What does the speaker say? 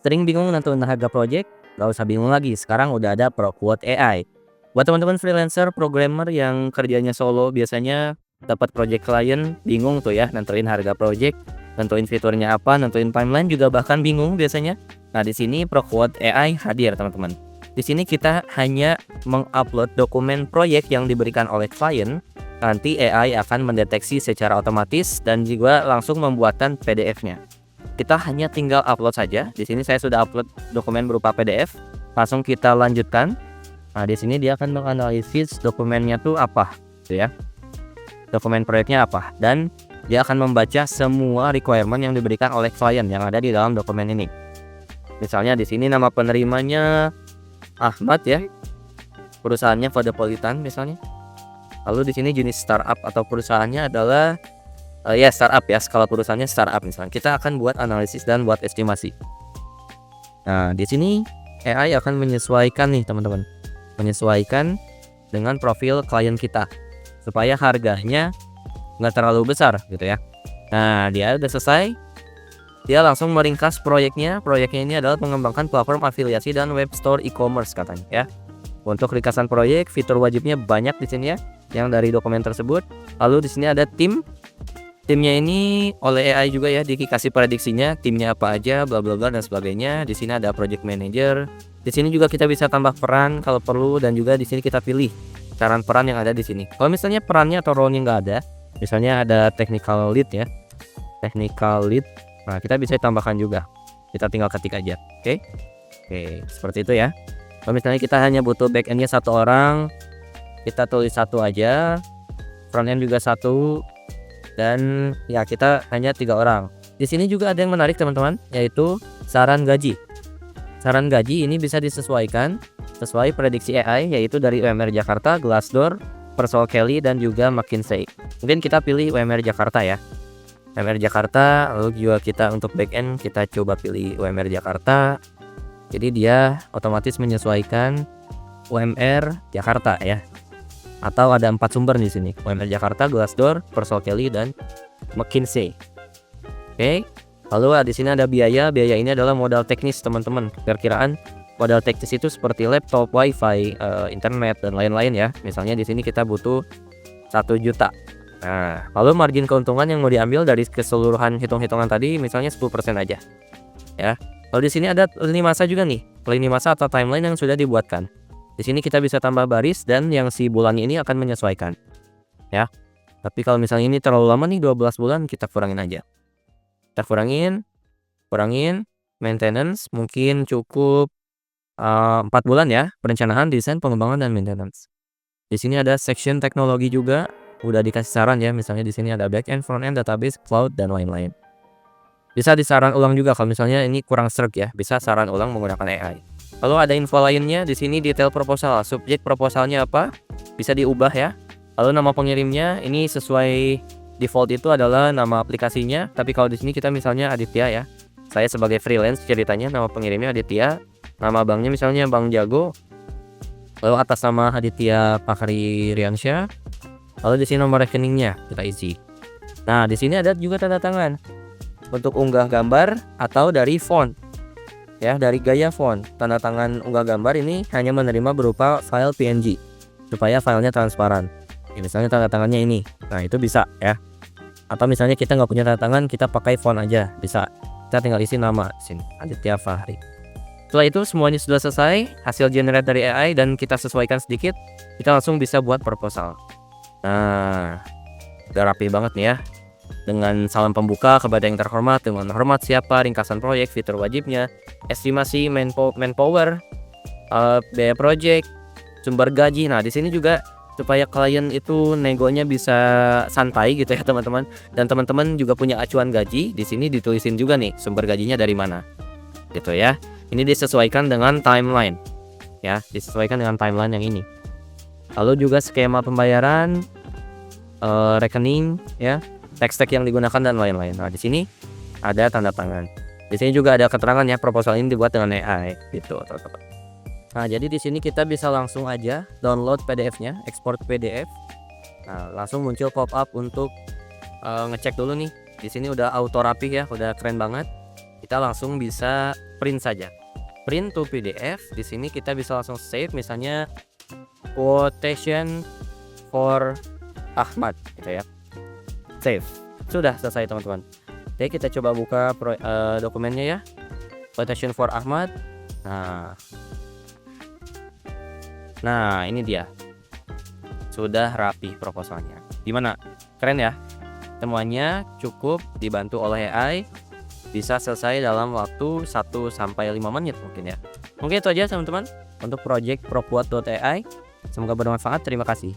Sering bingung nentuin harga project? Gak usah bingung lagi, sekarang udah ada ProQuote AI. Buat teman-teman freelancer, programmer yang kerjanya solo biasanya dapat project klien, bingung tuh ya nentuin harga project, nentuin fiturnya apa, nentuin timeline juga bahkan bingung biasanya. Nah, di sini ProQuote AI hadir, teman-teman. Di sini kita hanya mengupload dokumen proyek yang diberikan oleh klien, nanti AI akan mendeteksi secara otomatis dan juga langsung membuatkan PDF-nya. Kita hanya tinggal upload saja. Di sini saya sudah upload dokumen berupa PDF. Langsung kita lanjutkan. Nah, di sini dia akan menganalisis dokumennya tuh apa, gitu ya. Dokumen proyeknya apa, dan dia akan membaca semua requirement yang diberikan oleh klien yang ada di dalam dokumen ini. Misalnya di sini nama penerimanya Ahmad ya. Perusahaannya Vodafone misalnya. Lalu di sini jenis startup atau perusahaannya adalah ya startup ya, skala perusahaannya startup misalnya. Kita akan buat analisis dan buat estimasi. Nah, di sini AI akan menyesuaikan nih teman-teman. Menyesuaikan dengan profil klien kita supaya harganya nggak terlalu besar gitu ya. Nah, dia udah selesai. Dia langsung meringkas proyeknya. Proyeknya ini adalah mengembangkan platform afiliasi dan web store e-commerce katanya ya. Untuk ringkasan proyek, fitur wajibnya banyak di sini ya, yang dari dokumen tersebut. Lalu di sini ada tim. Timnya ini oleh AI juga ya, dikasih prediksinya timnya apa aja, bla bla bla dan sebagainya. Di sini ada project manager. Di sini juga kita bisa tambah peran kalau perlu, dan juga di sini kita pilih peran yang ada di sini. Kalau misalnya perannya atau role-nya nggak ada, misalnya ada technical lead ya, technical lead. Nah, kita bisa tambahkan juga. Kita tinggal ketik aja. Oke, seperti itu ya. Kalau misalnya kita hanya butuh back end-nya satu orang, kita tulis satu aja. Front end juga satu. Dan ya kita hanya 3 orang. Di sini juga ada yang menarik teman-teman, yaitu saran gaji. Saran gaji ini bisa disesuaikan sesuai prediksi AI, yaitu dari UMR Jakarta, Glassdoor, Persol Kelly, dan juga McKinsey. Mungkin kita pilih UMR Jakarta ya. UMR Jakarta, lalu juga kita untuk backend kita coba pilih UMR Jakarta. Jadi dia otomatis menyesuaikan UMR Jakarta ya. Atau ada 4 sumber di sini. UMR Jakarta, Glassdoor, Persol Kelly, dan McKinsey. Oke. Lalu di sini ada biaya. Biaya ini adalah modal teknis teman-teman. Perkiraan modal teknis itu seperti laptop, wifi, internet dan lain-lain ya. Misalnya di sini kita butuh 1 juta. Nah, lalu margin keuntungan yang mau diambil dari keseluruhan hitung-hitungan tadi misalnya 10% aja. Ya. Lalu di sini ada lini masa juga nih. Lini masa atau timeline yang sudah dibuatkan. Di sini kita bisa tambah baris dan yang si bulan ini akan menyesuaikan. Ya. Tapi kalau misalnya ini terlalu lama nih 12 bulan, kita kurangin aja. Kita kurangin maintenance mungkin cukup 4 bulan ya, perencanaan, desain, pengembangan dan maintenance. Di sini ada section teknologi juga, udah dikasih saran ya, misalnya di sini ada back end, front end, database, cloud dan lain-lain. Bisa disaran ulang juga kalau misalnya ini kurang serg ya, bisa saran ulang menggunakan AI. Lalu ada info lainnya di sini, detail proposal, subjek proposalnya apa, bisa diubah ya. Lalu nama pengirimnya ini sesuai default itu adalah nama aplikasinya, tapi kalau di sini kita misalnya Aditya ya. Saya sebagai freelance ceritanya nama pengirimnya Aditya, nama banknya misalnya Bank Jago. Lalu atas nama Aditya Pakari Riansyah. Lalu di sini nomor rekeningnya kita isi. Nah, di sini ada juga tanda tangan untuk unggah gambar atau dari font. Ya, dari gaya font. Tanda tangan unggah gambar ini hanya menerima berupa file PNG supaya filenya transparan. Ya, misalnya tanda tangannya ini. Nah, itu bisa ya. Atau misalnya kita nggak punya tanda tangan, kita pakai font aja, bisa. Kita tinggal isi nama sini, Aditya Fahri. Setelah itu semuanya sudah selesai, hasil generate dari AI dan kita sesuaikan sedikit, kita langsung bisa buat proposal. Nah, udah rapi banget nih ya. Dengan salam pembuka kepada yang terhormat, dengan hormat siapa, ringkasan proyek, fitur wajibnya, estimasi manpower, biaya project, sumber gaji. Nah, di sini juga supaya klien itu negonya bisa santai gitu ya teman-teman. Dan teman-teman juga punya acuan gaji. Di sini ditulisin juga nih sumber gajinya dari mana, gitu ya. Ini disesuaikan dengan timeline, ya, disesuaikan dengan timeline yang ini. Lalu juga skema pembayaran, rekening, ya, teks-teks yang digunakan dan lain-lain. Nah, di sini ada tanda tangan. Di sini juga ada keterangan ya, proposal ini dibuat dengan AI, gitu, teman-teman. Nah, jadi di sini kita bisa langsung aja download PDF-nya, ekspor PDF. Nah, langsung muncul pop-up untuk ngecek dulu nih. Di sini udah auto rapih ya, udah keren banget. kita langsung bisa print saja. Print to PDF. Di sini kita bisa langsung save, misalnya quotation for Ahmad gitu ya. Save. Sudah selesai teman-teman. Oke, kita coba buka dokumennya ya. Quotation for Ahmad. Nah, ini dia. Sudah rapi proposalnya. Gimana? Keren ya? Semuanya cukup dibantu oleh AI. Bisa selesai dalam waktu 1 sampai 5 menit mungkin ya. Mungkin itu aja teman-teman untuk project proquote.ai. Semoga bermanfaat. Terima kasih.